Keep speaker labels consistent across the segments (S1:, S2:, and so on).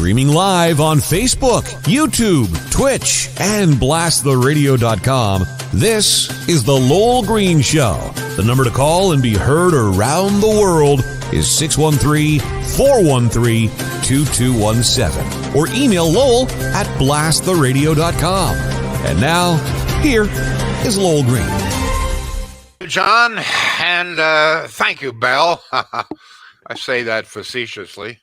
S1: Streaming live on Facebook, YouTube, Twitch, and blasttheradio.com, this is The Lowell Green Show. The number to call and be heard around the world is 613-413-2217. Or email Lowell at blasttheradio.com. And now, here is Lowell Green.
S2: John, and thank you, Bell. I say that facetiously.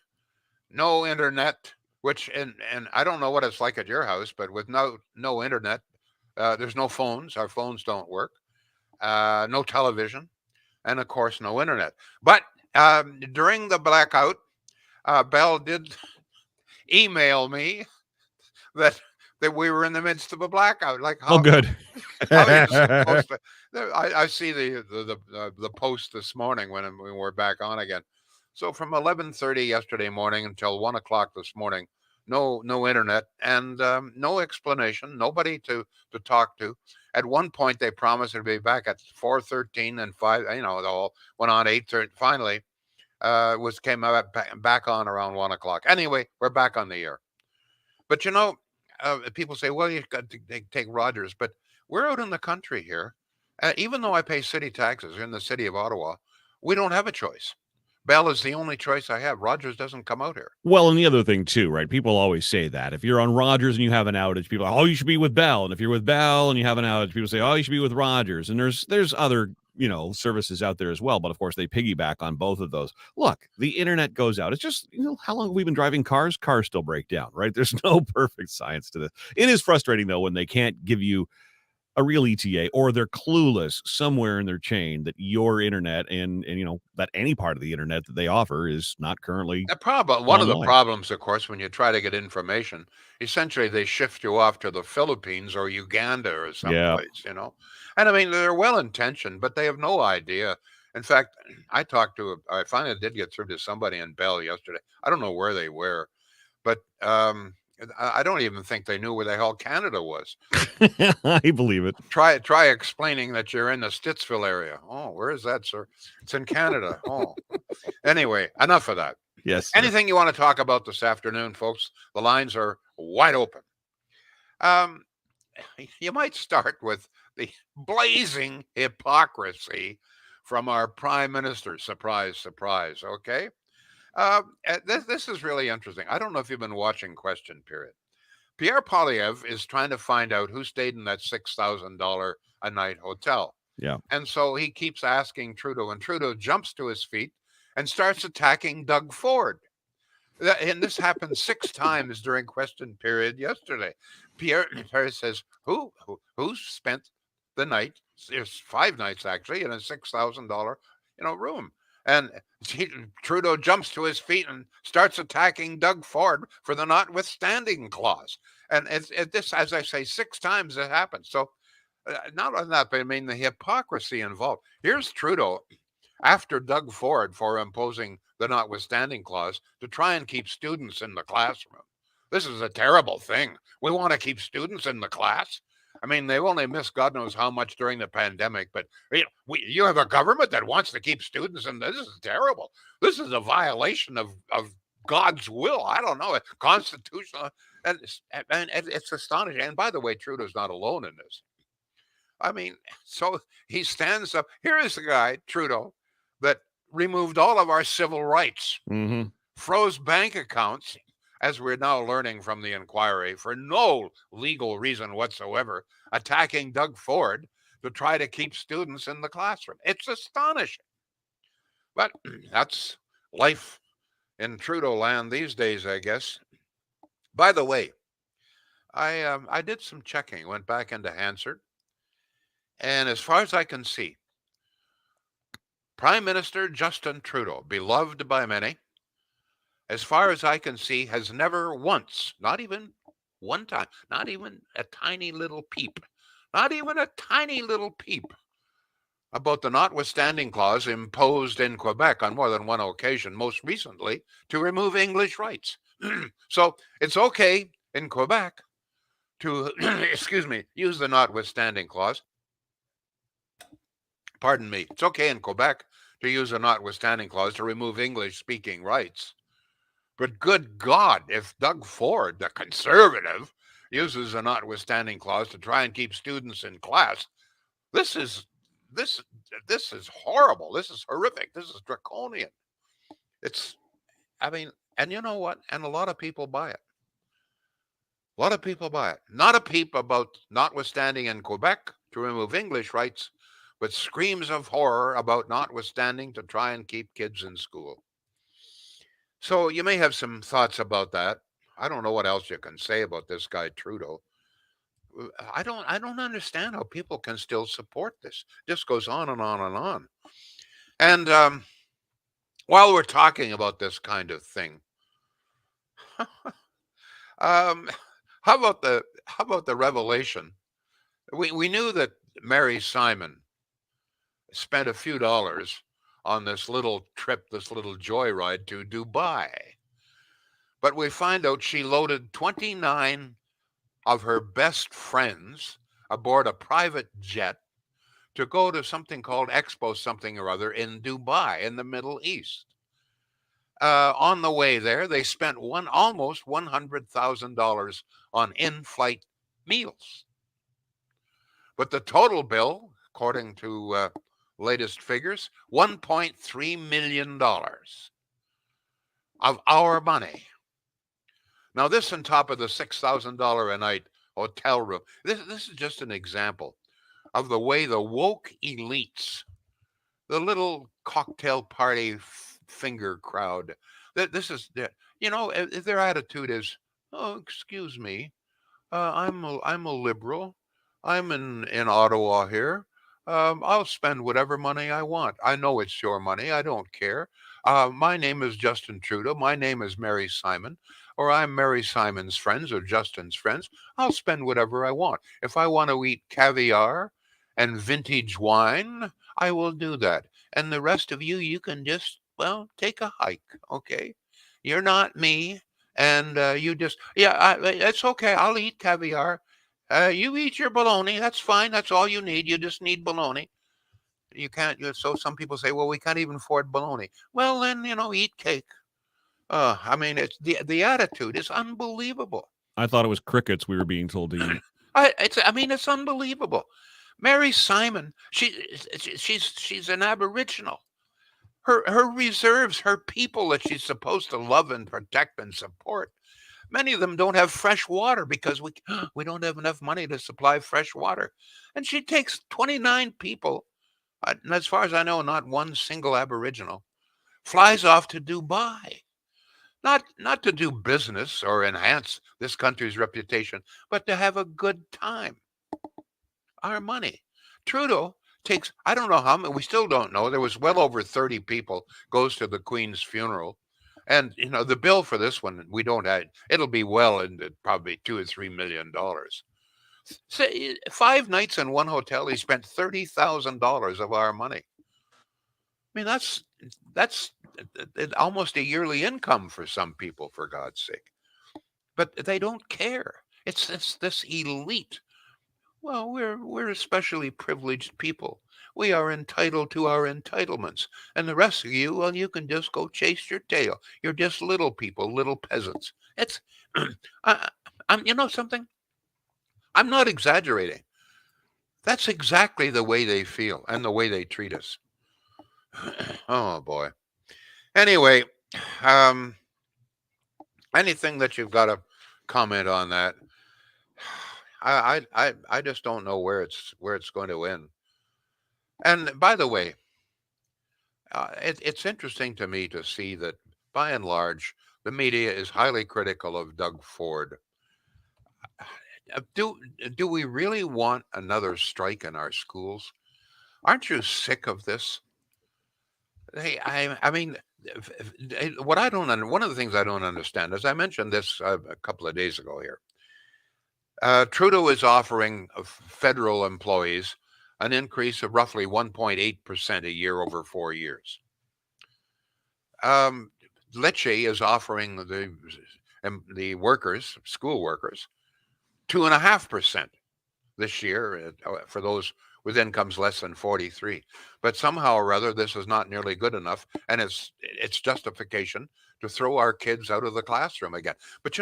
S2: No internet, which, and I don't know what it's like at your house, but with no internet, there's no phones. Our phones don't work. No television, and of course, no internet. But during the blackout, Bell did email me that we were in the midst of a blackout. Like, how,
S3: good.
S2: how are you supposed to? I see the post this morning when we're back on again. So from 11:30 yesterday morning until 1 o'clock this morning, no internet and no explanation, nobody to talk to. At one point, they promised to be back at 4:13 and 5. It all went on 8:30. Finally, came back on around 1 o'clock. Anyway, we're back on the air. But people say, well, you've got to take Rogers, but we're out in the country here. Even though I pay city taxes in the city of Ottawa, we don't have a choice. Bell is the only choice I have. Rogers doesn't come out here.
S3: Well, and the other thing too, right? People always say that if you're on Rogers and you have an outage, people are, oh, you should be with Bell. And if you're with Bell and you have an outage, people say, oh, you should be with Rogers. And there's other, services out there as well. But of course, they piggyback on both of those. Look, the internet goes out. It's just, how long have we been driving cars? Cars still break down, right? There's no perfect science to this. It is frustrating, though, when they can't give you a real ETA, or they're clueless somewhere in their chain that your internet and that any part of the internet that they offer is not currently
S2: a problem. One of the problems, of course, when you try to get information, essentially they shift you off to the Philippines or Uganda or someplace, And I mean, they're well-intentioned, but they have no idea. In fact, I finally did get through to somebody in Bell yesterday. I don't know where they were, but I don't even think they knew where the hell Canada was.
S3: I believe it.
S2: Try explaining that you're in the Stittsville area. Oh, where is that, sir? It's in Canada. Oh, anyway, enough of that.
S3: Yes. Sir.
S2: Anything you want to talk about this afternoon, folks? The lines are wide open. You might start with the blazing hypocrisy from our prime minister. Surprise, surprise. Okay. This is really interesting. I don't know if you've been watching Question Period. Pierre Poilievre is trying to find out who stayed in that $6,000 a night hotel.
S3: Yeah.
S2: And so he keeps asking Trudeau, and Trudeau jumps to his feet and starts attacking Doug Ford. And this happened 6 times during Question Period yesterday. Pierre says, who spent the night? There's 5 nights actually in a $6,000 room. And Trudeau jumps to his feet and starts attacking Doug Ford for the notwithstanding clause. And this, as I say, 6 times it happened. So not on that, but I mean the hypocrisy involved. Here's Trudeau after Doug Ford for imposing the notwithstanding clause to try and keep students in the classroom. This is a terrible thing. We want to keep students in the class. I mean, they've only missed God knows how much during the pandemic, but you have a government that wants to keep students, and this is terrible. This is a violation of God's will. I don't know, constitutional, and it's astonishing. And by the way, Trudeau's not alone in this. I mean, so he stands up. Here is the guy, Trudeau, that removed all of our civil rights, froze bank accounts, as we're now learning from the inquiry, for no legal reason whatsoever, attacking Doug Ford to try to keep students in the classroom. It's astonishing. But that's life in Trudeau land these days, I guess. By the way, I did some checking, went back into Hansard, and as far as I can see, Prime Minister Justin Trudeau, beloved by many, as far as I can see, has never once, not even one time, not even a tiny little peep, about the notwithstanding clause imposed in Quebec on more than one occasion, most recently to remove English rights. So it's okay in Quebec to, use the notwithstanding clause. Pardon me. It's okay in Quebec to use a notwithstanding clause to remove English-speaking rights. But good God, if Doug Ford, the conservative, uses a notwithstanding clause to try and keep students in class, this is this this is horrible. This is horrific. This is draconian. It's I mean, and you know what? And a lot of people buy it. A lot of people buy it. Not a peep about notwithstanding in Quebec to remove English rights, but screams of horror about notwithstanding to try and keep kids in school. So you may have some thoughts about that. I don't know what else you can say about this guy Trudeau. I don't understand how people can still support this. This goes on and on and on. And while we're talking about this kind of thing, um, how about the revelation? We knew that Mary Simon spent a few dollars on this little trip, this little joyride to Dubai. But we find out she loaded 29 of her best friends aboard a private jet to go to something called Expo something or other in Dubai in the Middle East. On the way there, they spent almost $100,000 on in-flight meals. But the total bill, according to latest figures, $1.3 million of our money. Now, this on top of the $6,000 a night hotel room. This is just an example of the way the woke elites, the little cocktail party finger crowd, this is, their attitude is, oh, excuse me, I'm a liberal. I'm in Ottawa here. I'll spend whatever money I want. I know it's your money. I don't care. My name is Justin Trudeau. My name is Mary Simon, or I'm Mary Simon's friends or Justin's friends. I'll spend whatever I want. If I want to eat caviar and vintage wine, I will do that. And the rest of you, you can just, well, take a hike, okay? You're not me. And you just, yeah, it's okay. I'll eat caviar. You eat your bologna. That's fine. That's all you need. You just need bologna. You can't. So some people say, well, we can't even afford bologna. Well, then eat cake. I mean, it's the attitude is unbelievable.
S3: I thought it was crickets we were being told to eat.
S2: It's unbelievable. Mary Simon, she's an Aboriginal. Her reserves, her people that she's supposed to love and protect and support. Many of them don't have fresh water because we don't have enough money to supply fresh water. And she takes 29 people, and as far as I know, not one single Aboriginal, flies off to Dubai. Not to do business or enhance this country's reputation, but to have a good time. Our money. Trudeau takes, I don't know how many, we still don't know. There was well over 30 people goes to the Queen's funeral. And the bill for this one, we don't have. It'll be well into probably $2 or $3 million. Say 5 nights in one hotel, he spent $30,000 of our money. I mean, that's almost a yearly income for some people, for God's sake. But they don't care. It's this elite. Well, we're especially privileged people. We are entitled to our entitlements. And the rest of you, well, you can just go chase your tail. You're just little people, little peasants. It's, I'm something? I'm not exaggerating. That's exactly the way they feel and the way they treat us. Oh, boy. Anyway, um, anything that you've got to comment on that? I just don't know where it's going to end. And by the way, it's interesting to me to see that by and large the media is highly critical of Doug Ford. Do we really want another strike in our schools? Aren't you sick of this? Hey, I mean, what I don't one of the things I don't understand, as I mentioned this a couple of days ago here, Trudeau is offering federal employees an increase of roughly 1.8% a year over 4 years. Lecce is offering the workers, school workers, 2.5% this year for those with incomes less than 43. But somehow or other, this is not nearly good enough, and it's justification to throw our kids out of the classroom again. But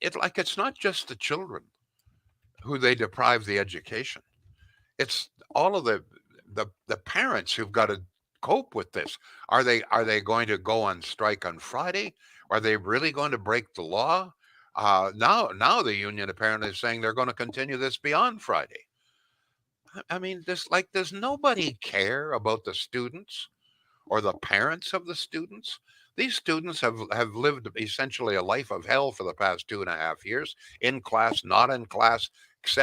S2: it's not just the children who they deprive the education. It's all of the parents who've got to cope with this. Are they going to go on strike on Friday? Are they really going to break the law? Now the union apparently is saying they're going to continue this beyond Friday. I mean, does nobody care about the students or the parents of the students? These students have lived essentially a life of hell for the past 2.5 years, in class, not in class,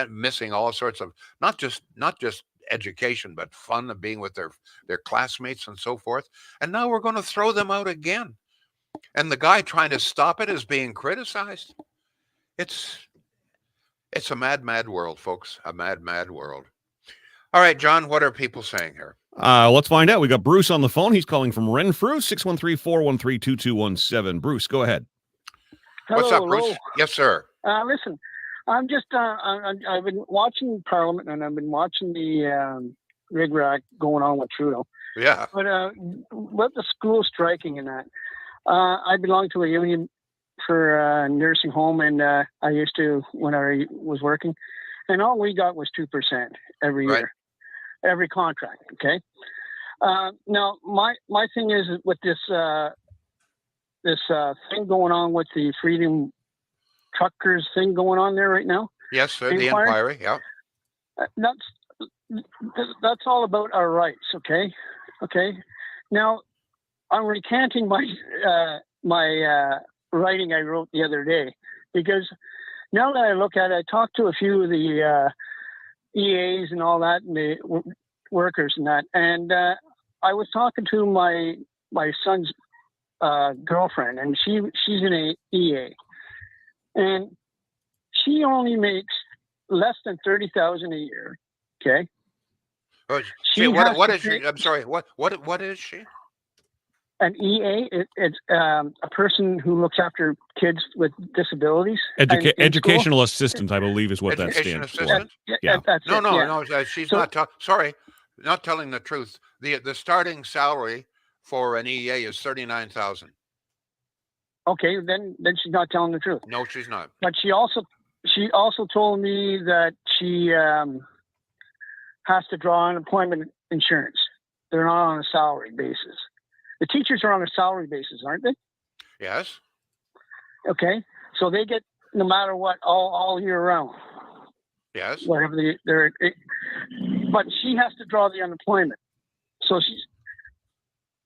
S2: missing all sorts of not just education, but fun of being with their classmates and so forth. And now we're going to throw them out again. And the guy trying to stop it is being criticized. It's a mad, mad world, folks. A mad, mad world. All right, John, what are people saying here?
S3: Let's find out. We got Bruce on the phone. He's calling from Renfrew, 613-413-2217. Bruce, go ahead.
S4: Hello,
S2: what's up, Bruce?
S4: Lowell.
S2: Yes, sir.
S4: Listen, I'm just, I've been watching Parliament, and I've been watching the rig-rack going on with Trudeau.
S2: Yeah.
S4: But with the school striking and that, I belong to a union for a nursing home, and I used to when I was working, and all we got was 2% every year, every contract. Okay. Now my thing is with this thing going on with the Freedom Truckers thing going on there right now.
S2: Yes, sir. The inquiry. Yeah.
S4: That's all about our rights. Okay. Now I'm recanting my writing I wrote the other day, because now that I look at it, I talked to a few of the EAs and all that, and the workers and that, and I was talking to my son's girlfriend, and she's an EA, and she only makes less than $30,000 a year. Okay.
S2: What is she? I'm sorry. What is she?
S4: An EA, it's a person who looks after kids with disabilities.
S3: Educational assistant, I believe, is what that stands for.
S4: Yeah.
S2: No. She's not. Sorry, not telling the truth. The starting salary for an EA is $39,000.
S4: Okay, then she's not telling the truth.
S2: No, she's not.
S4: But she also told me that she has to draw unemployment insurance. They're not on a salary basis. The teachers are on a salary basis, aren't they?
S2: Yes.
S4: Okay, so they get no matter what all year round.
S2: Yes.
S4: Whatever but she has to draw the unemployment. So she's.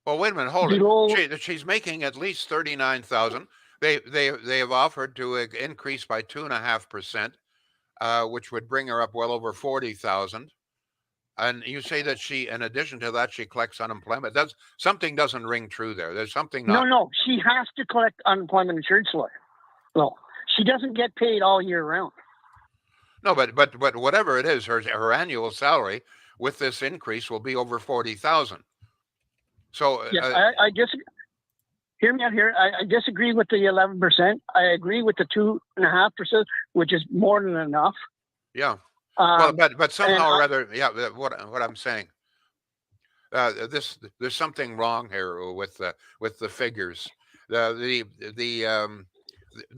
S2: Well, wait a minute. Hold it. She's making at least $39,000. They have offered to increase by 2.5%, which would bring her up well over $40,000. And you say that she, in addition to that, she collects unemployment. Something doesn't ring true there. There's something not.
S4: No. She has to collect unemployment insurance. Well, she doesn't get paid all year round. No,
S2: but whatever it is, her annual salary with this increase will be over $40,000. So
S4: yes, I disagree. Hear me out here. I disagree with the 11%. I agree with the 2.5%, which is more than enough.
S2: Yeah. Well, but somehow or other, yeah. What I'm saying, there's something wrong here with the figures. The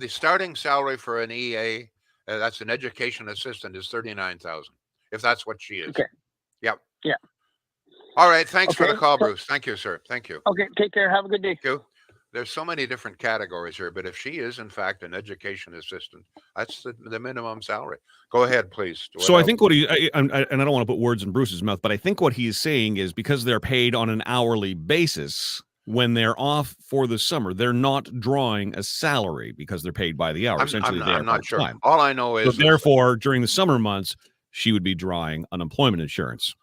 S2: starting salary for an EA, that's an education assistant, is $39,000. If that's what she is.
S4: Okay.
S2: Yep.
S4: Yeah.
S2: All right. Thanks for the call, Bruce. Thank you, sir. Thank you.
S4: Okay. Take care. Have a good day.
S2: Thank you. There's so many different categories here, but if she is in fact an education assistant, that's the minimum salary. Go ahead, please.
S3: So I think what and I don't want to put words in Bruce's mouth, but I think what he's saying is because they're paid on an hourly basis, when they're off for the summer, they're not drawing a salary because they're paid by the hour.
S2: I'm not sure. All I know is
S3: therefore during the summer months, she would be drawing unemployment insurance.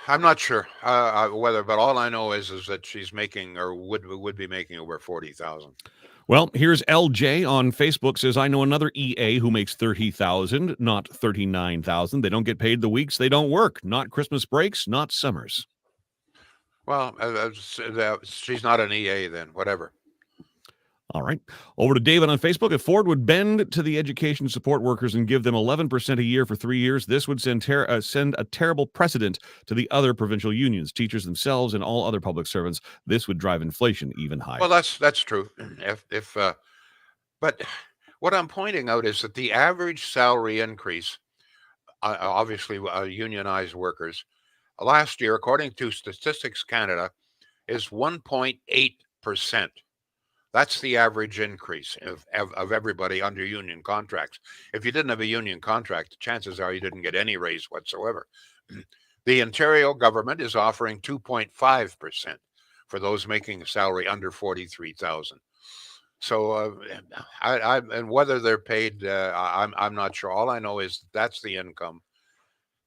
S2: I'm not sure whether, but all I know is that she's making or would be making over $40,000.
S3: Well, here's LJ on Facebook says, I know another EA who makes $30,000, not $39,000. They don't get paid the weeks they don't work, not Christmas breaks, not summers.
S2: Well, she's not an EA then, whatever.
S3: All right. Over to David on Facebook. If Ford would bend to the education support workers and give them 11% a year for 3 years, this would send a terrible precedent to the other provincial unions, teachers themselves, and all other public servants. This would drive inflation even higher.
S2: Well, that's true. But what I'm pointing out is that the average salary increase, obviously unionized workers, last year, according to Statistics Canada, is 1.8%. That's the average increase of everybody under union contracts. If you didn't have a union contract, chances are you didn't get any raise whatsoever. The Ontario government is offering 2.5% for those making a salary under 43,000. So, and whether they're paid, I'm not sure. All I know is that's the income.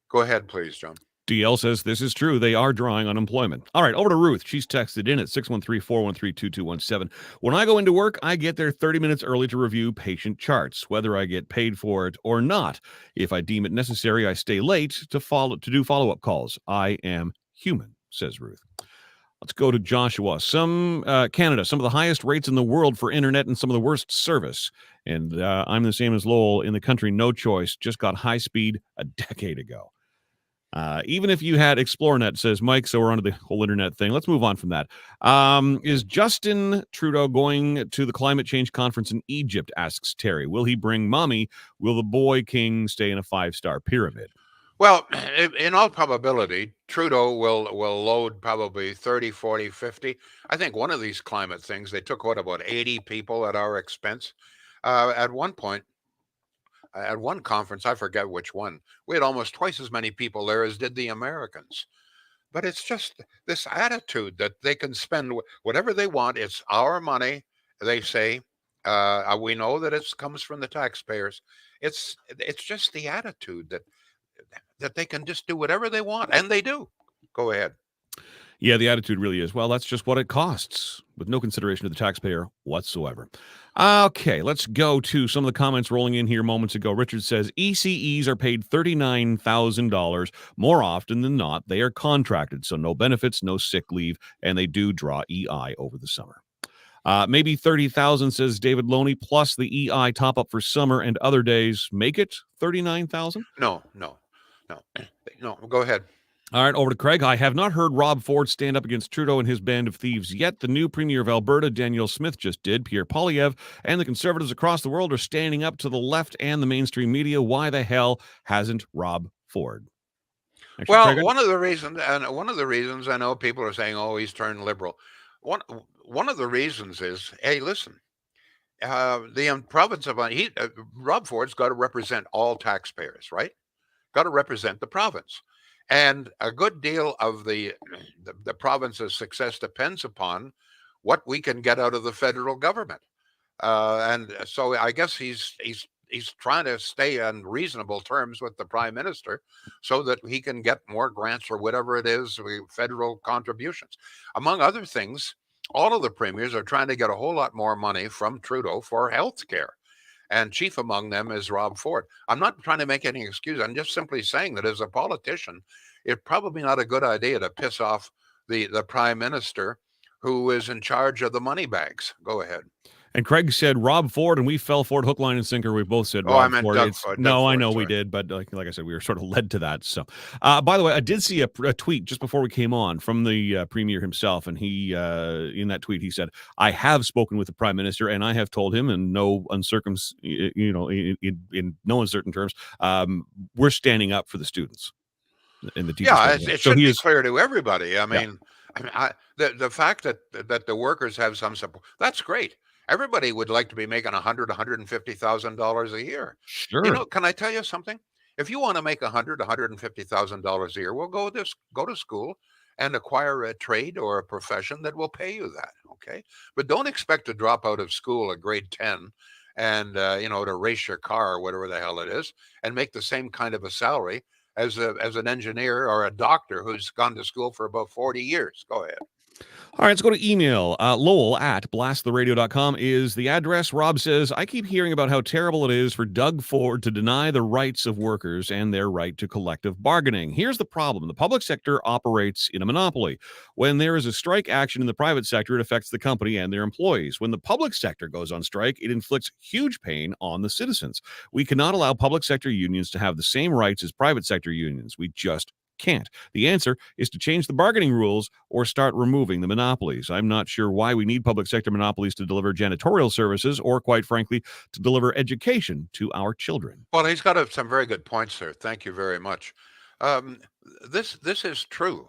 S2: Go ahead, please, John.
S3: DL says this is true. They are drawing unemployment. All right, over to Ruth. She's texted in at 613-413-2217. When I go into work, I get there 30 minutes early to review patient charts, whether I get paid for it or not. If I deem it necessary, I stay late to do follow-up calls. I am human, says Ruth. Let's go to Joshua. Canada, some of the highest rates in the world for internet and some of the worst service. And I'm the same as Lowell in the country. No choice. Just got high speed a decade ago. Even if you had ExploreNet, says Mike, so we're onto the whole internet thing. Let's move on from that. Is Justin Trudeau going to the climate change conference in Egypt, asks Terry. Will he bring mommy? Will the boy king stay in a 5-star pyramid?
S2: Well, in all probability, Trudeau will load probably 30, 40, 50. I think one of these climate things, they took about 80 people at our expense. At one point, at one conference, I forget which one, we had almost twice as many people there as did the Americans. But it's just this attitude that they can spend whatever they want. It's our money, they say. We know that it comes from the taxpayers. It's just the attitude that they can just do whatever they want, and they do. Go ahead.
S3: Yeah, the attitude really is, well, that's just what it costs, with no consideration to the taxpayer whatsoever. Okay, let's go to some of the comments rolling in here moments ago. Richard says, ECEs are paid $39,000 more often than not. They are contracted, so no benefits, no sick leave, and they do draw EI over the summer. Maybe 30,000, says David Loney, plus the EI top-up for summer and other days. Make it 39,000?
S2: No. Go ahead.
S3: All right, over to Craig. I have not heard Rob Ford stand up against Trudeau and his band of thieves yet. The new Premier of Alberta, Danielle Smith, just did. Pierre Poilievre and the Conservatives across the world are standing up to the left and the mainstream media. Why the hell hasn't Rob Ford?
S2: Actually, well, Craig, one of the reasons I know people are saying, oh, he's turned liberal. One of the reasons is, hey, listen, the province of Rob Ford's got to represent all taxpayers, right? Got to represent the province. And a good deal of the province's success depends upon what we can get out of the federal government. And so I guess he's trying to stay on reasonable terms with the prime minister so that he can get more grants or whatever it is, federal contributions. Among other things, all of the premiers are trying to get a whole lot more money from Trudeau for health care. And chief among them is Rob Ford. I'm not trying to make any excuse. I'm just simply saying that as a politician, it's probably not a good idea to piss off the prime minister who is in charge of the money bags. Go ahead.
S3: And Craig said Rob Ford, and we fell for it hook, line, and sinker. We both said
S2: Rob
S3: Ford.
S2: I meant Doug Ford.
S3: No, I know we did, but like I said, we were sort of led to that. So, by the way, I did see a tweet just before we came on from the premier himself, and he in that tweet he said, "I have spoken with the prime minister, and I have told him, in no uncertain terms, we're standing up for the students." In the teachers.
S2: Yeah, it should be clear to everybody. I mean, the fact that the workers have some support, that's great. Everybody would like to be making $150,000 a year.
S3: Sure.
S2: Can I tell you something? If you want to make $150,000 a year, well, go to school and acquire a trade or a profession that will pay you that. Okay, but don't expect to drop out of school at grade 10 and to race your car or whatever the hell it is and make the same kind of a salary as an engineer or a doctor who's gone to school for about 40 years. Go ahead.
S3: All right, let's go to email. Lowell at blasttheradio.com is the address. Rob says, I keep hearing about how terrible it is for Doug Ford to deny the rights of workers and their right to collective bargaining. Here's the problem. The public sector operates in a monopoly. When there is a strike action in the private sector, it affects the company and their employees. When the public sector goes on strike, it inflicts huge pain on the citizens. We cannot allow public sector unions to have the same rights as private sector unions. We just can't. The answer is to change the bargaining rules or start removing the monopolies. I'm not sure why we need public sector monopolies to deliver janitorial services or, quite frankly, to deliver education to our children.
S2: Well, he's got some very good points there. Thank you very much. Um, this is true.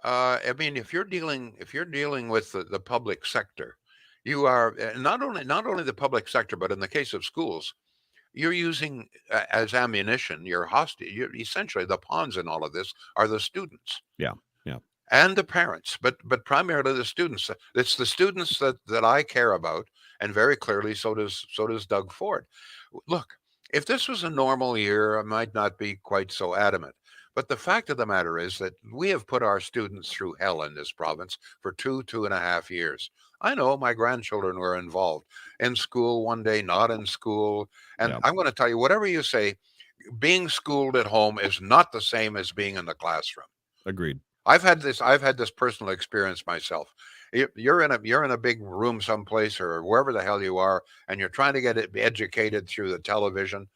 S2: I mean, if you're dealing with the public sector, you are not only the public sector, but in the case of schools, you're using as ammunition, you're hostage. You're essentially the pawns in all of this are the students.
S3: Yeah, yeah.
S2: And the parents, but primarily the students. It's the students that I care about, and very clearly so does Doug Ford. Look, if this was a normal year, I might not be quite so adamant. But the fact of the matter is that we have put our students through hell in this province for 2.5 years. I know my grandchildren were involved in school one day, not in school. And
S3: Yeah.
S2: I'm going to tell you, whatever you say, being schooled at home is not the same as being in the classroom.
S3: Agreed.
S2: I've had this personal experience myself. You're in a big room someplace or wherever the hell you are, and you're trying to get it educated through the television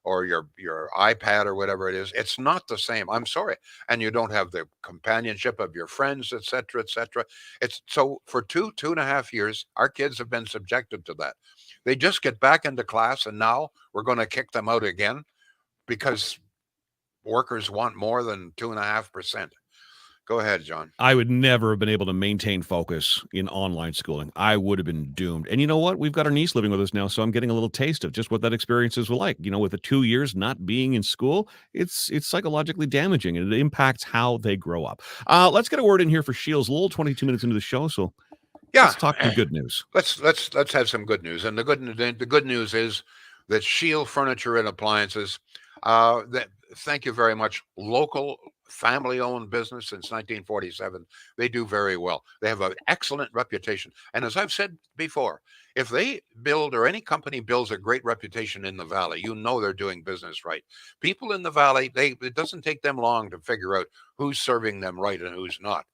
S2: or your iPad or whatever it is. It's not the same. I'm sorry, and you don't have the companionship of your friends, etc., etc. It's so for 2.5 years, our kids have been subjected to that. They just get back into class, and now we're going to kick them out again because workers want more than 2.5%. Go ahead, John.
S3: I would never have been able to maintain focus in online schooling. I would have been doomed. And you know what? We've got our niece living with us now, so I'm getting a little taste of just what that experience is like. You know, with the 2 years not being in school, it's psychologically damaging, and it impacts how they grow up. Let's get a word in here for Shields. A little 22 minutes into the show, so
S2: Yeah,
S3: let's talk some good news.
S2: let's have some good news. And the good news is that Shield Furniture and Appliances, thank you very much, local family-owned business since 1947. They do very well. They have an excellent reputation. And as I've said before, if they build or any company builds a great reputation in the valley, you know they're doing business right. People in the valley, it doesn't take them long to figure out who's serving them right and who's not.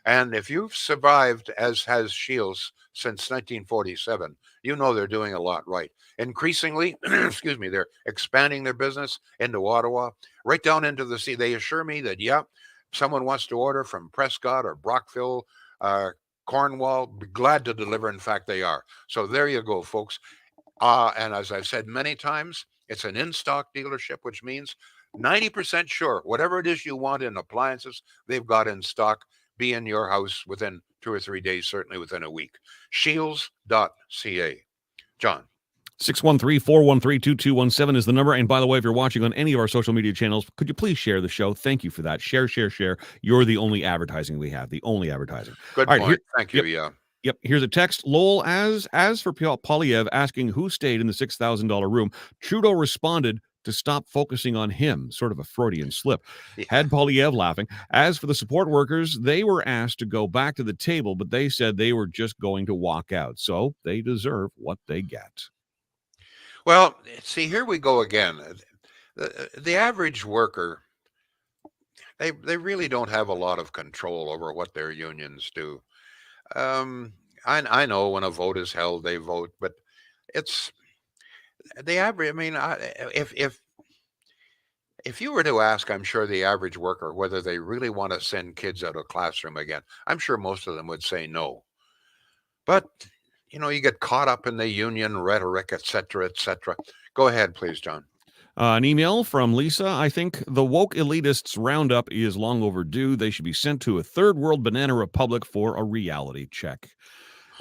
S2: And if you've survived, as has Shields since 1947, you know they're doing a lot right. Increasingly, excuse me, they're expanding their business into Ottawa, right down into the sea. They assure me that, yeah, someone wants to order from Prescott or Brockville, Cornwall, be glad to deliver. In fact, they are. So there you go, folks. And as I've said many times, it's an in-stock dealership, which means 90% sure whatever it is you want in appliances, they've got in stock. Be in your house within 2 or 3 days, certainly within a week. Shields.ca. John.
S3: 613-413-2217 is the number. And by the way, if you're watching on any of our social media channels, could you please share the show? Thank you for that. Share. You're the only advertising we have, the only advertising.
S2: Good
S3: All
S2: point.
S3: right,
S2: Thank you.
S3: Yep.
S2: Yeah.
S3: Yep. Here's a text. Lowell, as for Polyev asking who stayed in the $6,000 room, Trudeau responded to stop focusing on him. Sort of a Freudian slip.
S2: Yeah.
S3: Had Polyev laughing. As for the support workers, they were asked to go back to the table, but they said they were just going to walk out. So they deserve what they get.
S2: Well, see, here we go again. The average worker, they really don't have a lot of control over what their unions do. I know when a vote is held, they vote, but it's the average. I mean, if you were to ask, I'm sure the average worker whether they really want to send kids out of classroom again, I'm sure most of them would say no. But you know, you get caught up in the union rhetoric, et cetera, et cetera. Go ahead, please, John.
S3: An email from Lisa. I think the woke elitists roundup is long overdue. They should be sent to a third world banana republic for a reality check.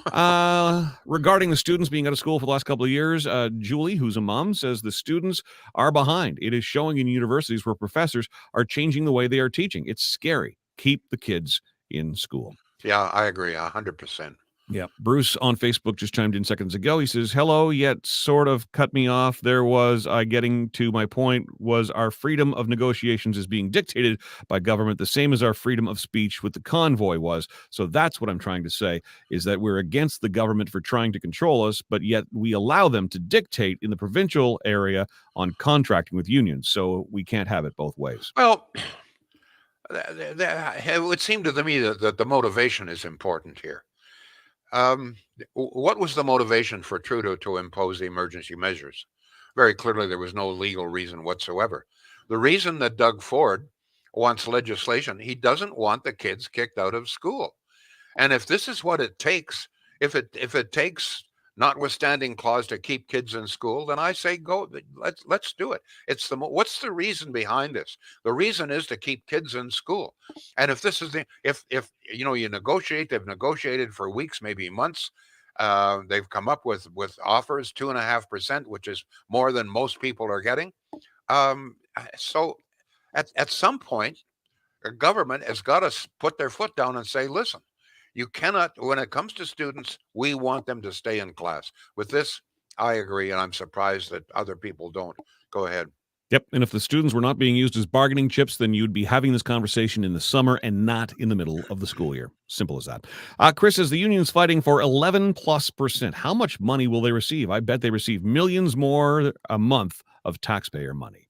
S3: Regarding the students being out of school for the last couple of years, Julie, who's a mom, says the students are behind. It is showing in universities where professors are changing the way they are teaching. It's scary. Keep the kids in school.
S2: Yeah, I agree 100%.
S3: Yeah. Bruce on Facebook just chimed in seconds ago. He says, hello, yet sort of cut me off. There was, getting to my point, was our freedom of negotiations is being dictated by government, the same as our freedom of speech with the convoy was. So that's what I'm trying to say, is that we're against the government for trying to control us, but yet we allow them to dictate in the provincial area on contracting with unions. So we can't have it both ways.
S2: Well, it would seem to me that the motivation is important here. What was the motivation for Trudeau to impose the emergency measures? Very clearly, there was no legal reason whatsoever. The reason that Doug Ford wants legislation, he doesn't want the kids kicked out of school. And if this is what it takes, if it takes notwithstanding clause to keep kids in school, then I say go. Let's do it. What's the reason behind this? The reason is to keep kids in school. And if this is if you negotiate, they've negotiated for weeks, maybe months. They've come up with offers 2.5%, which is more than most people are getting. So at some point, the government has got to put their foot down and say, listen, you cannot, when it comes to students, we want them to stay in class. With this, I agree, and I'm surprised that other people don't. Go ahead.
S3: Yep. And if the students were not being used as bargaining chips, then you'd be having this conversation in the summer and not in the middle of the school year. Simple as that. Chris says the union's fighting for 11+%. How much money will they receive? I bet they receive millions more a month of taxpayer money.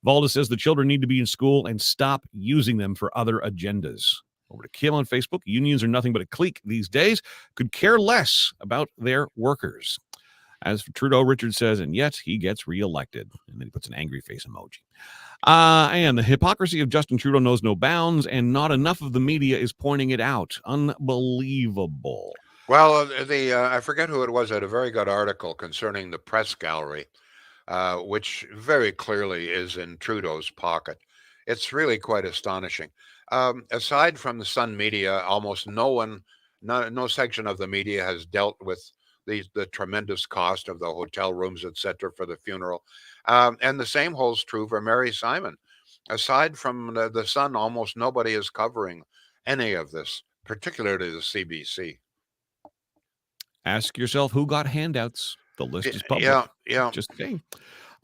S3: Valda says the children need to be in school and stop using them for other agendas. Over to Kim on Facebook. Unions are nothing but a clique these days. Could care less about their workers. As for Trudeau, Richard says, and yet he gets reelected. And then he puts an angry face emoji. And the hypocrisy of Justin Trudeau knows no bounds, and not enough of the media is pointing it out. Unbelievable.
S2: Well, I forget who it was, had a very good article concerning the press gallery, which very clearly is in Trudeau's pocket. It's really quite astonishing. Aside from the Sun media, almost no section of the media has dealt with the tremendous cost of the hotel rooms, etc., for the funeral. And the same holds true for Mary Simon. Aside from the Sun, almost nobody is covering any of this, particularly the CBC.
S3: Ask yourself who got handouts. The list is public.
S2: Yeah.
S3: Just saying.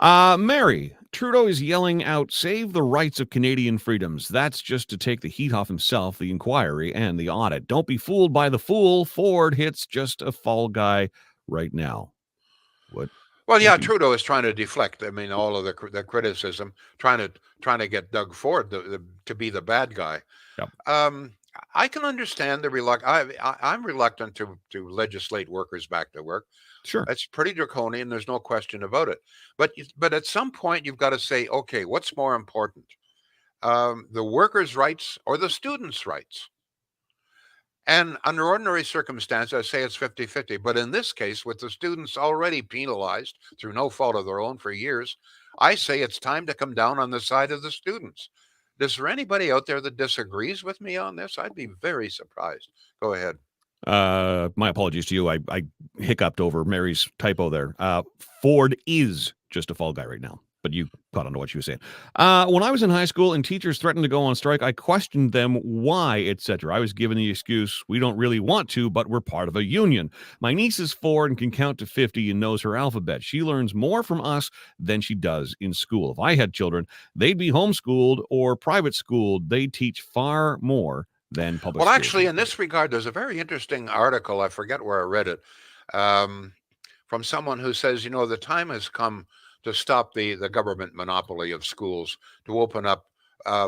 S3: Mary, Trudeau is yelling out, save the rights of Canadian freedoms. That's just to take the heat off himself, the inquiry, and the audit. Don't be fooled by the fool. Ford hits just a fall guy right now. What?
S2: Well, yeah, Trudeau is trying to deflect. I mean, all of the criticism, trying to get Doug Ford to be the bad guy.
S3: Yep.
S2: I can understand the reluctance. I'm reluctant to legislate workers back to work.
S3: Sure.
S2: It's pretty draconian. There's no question about it. But at some point, you've got to say, okay, what's more important? The workers' rights or the students' rights? And under ordinary circumstances, I say it's 50-50. But in this case, with the students already penalized through no fault of their own for years, I say it's time to come down on the side of the students. Is there anybody out there that disagrees with me on this? I'd be very surprised. Go ahead.
S3: My apologies to you. I hiccuped over Mary's typo there. Ford is just a fall guy right now, but you caught on to what she was saying. When I was in high school and teachers threatened to go on strike, I questioned them why, etc. I was given the excuse, we don't really want to, but we're part of a union. My niece is 4 and can count to 50 and knows her alphabet. She learns more from us than she does in school. If I had children, they'd be homeschooled or private schooled. They teach far more than public
S2: Well,
S3: schools.
S2: actually, in this regard, there's a very interesting article. I forget where I read it, from someone who says, the time has come to stop the government monopoly of schools, to open up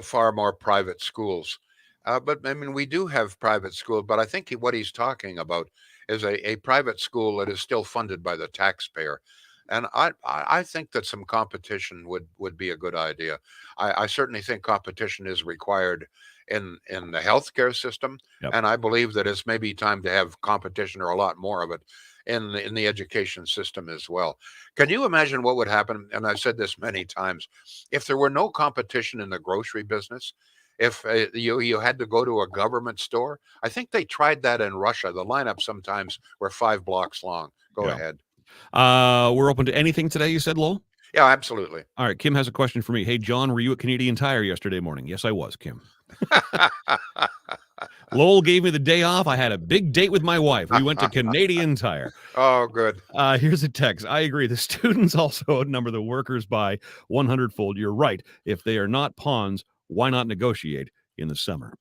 S2: far more private schools. But I mean, we do have private schools, but I think what he's talking about is a private school that is still funded by the taxpayer. And I think that some competition would be a good idea. I certainly think competition is required in the healthcare system.
S3: Yep.
S2: And I believe that it's maybe time to have competition, or a lot more of it, in the education system as well. Can you imagine what would happen? And I've said this many times, if there were no competition in the grocery business, if you had to go to a government store. I think they tried that in Russia. The lineup sometimes were 5 blocks long. Go ahead.
S3: We're open to anything today, you said, Lowell?
S2: Yeah, absolutely.
S3: All right, Kim has a question for me. Hey, John, were you at Canadian Tire yesterday morning? Yes, I was, Kim. Lowell gave me the day off. I had a big date with my wife. We went to Canadian Tire.
S2: Oh, good.
S3: Here's a text. I agree. The students also outnumber the workers by 100-fold. You're right. If they are not pawns, why not negotiate in the summer?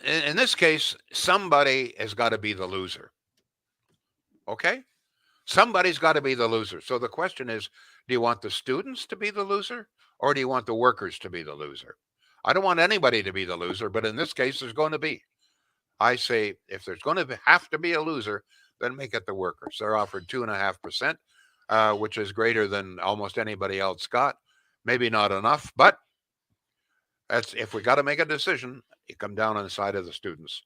S2: In this case, somebody has got to be the loser. Okay? Somebody's got to be the loser. So the question is, do you want the students to be the loser, or do you want the workers to be the loser? I don't want anybody to be the loser, but in this case, there's going to be. I say, if there's going to have to be a loser, then make it the workers. They're offered 2.5%, which is greater than almost anybody else got. Maybe not enough, but if we got to make a decision, you come down on the side of the students.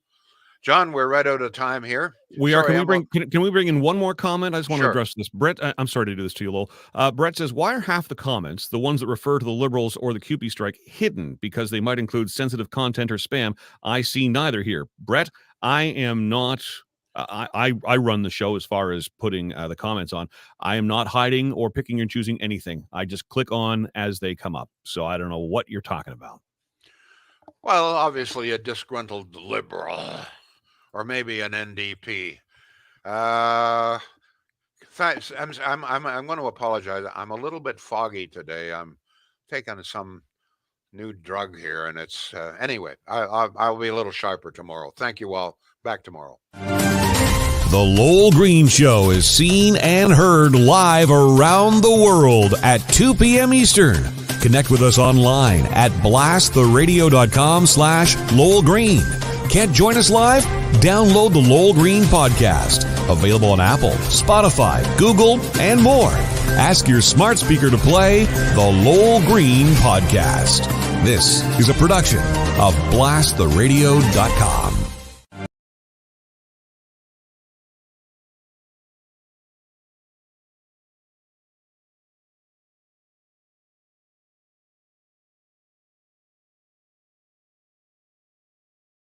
S2: John, we're right out of time here.
S3: We are. Can we bring in one more comment? I just want to
S2: Sure.
S3: address this. Brett, I'm sorry to do this to you, Lowell. Brett says, why are half the comments, the ones that refer to the Liberals or the CUPE strike, hidden because they might include sensitive content or spam? I see neither here. Brett, I am not... I run the show as far as putting the comments on. I am not hiding or picking and choosing anything. I just click on as they come up. So I don't know what you're talking about.
S2: Well, obviously a disgruntled Liberal, or maybe an NDP. Thanks. I'm going to apologize. I'm a little bit foggy today. I'm taking some new drug here, and it's anyway. I'll be a little sharper tomorrow. Thank you all. Back tomorrow.
S1: The Lowell Green Show is seen and heard live around the world at 2 p.m. Eastern. Connect with us online at blasttheradio.com/Lowell Green. Can't join us live? Download the Lowell Green podcast. Available on Apple, Spotify, Google, and more. Ask your smart speaker to play the Lowell Green podcast. This is a production of blasttheradio.com.